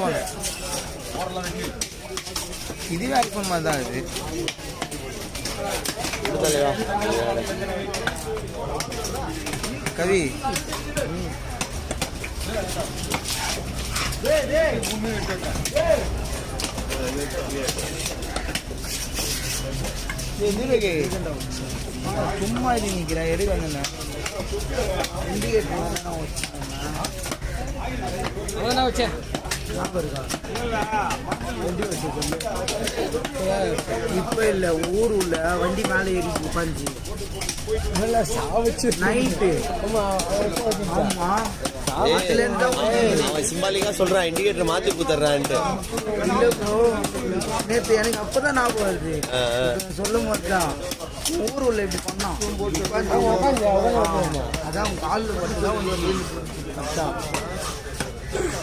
வாங்க. இதுவே ஐஃபோன் மாதிரி தான் இது. கவி சும்மா இது நிற்கிறேன். எடு வேணுண்ணே இண்டிகேட்டர் வச்சேன். இப்ப இல்ல ஊர் உள்ள வண்டி மேல ஏறி உட்காந்துச்சு நைட்டு. ஆமா சிம்பாலிக்கா சொல்றான் இண்டிகேட்டர் மாத்தி குத்துறான்ட்டு. இல்ல ப்ரோ நேத்து எனக்கு அப்பதான் ஞாபகம் வருது. சொல்லும் போதுதான் ஊர் உள்ள இப்படி பண்ணான். அதான் காலில் மட்டும்தான்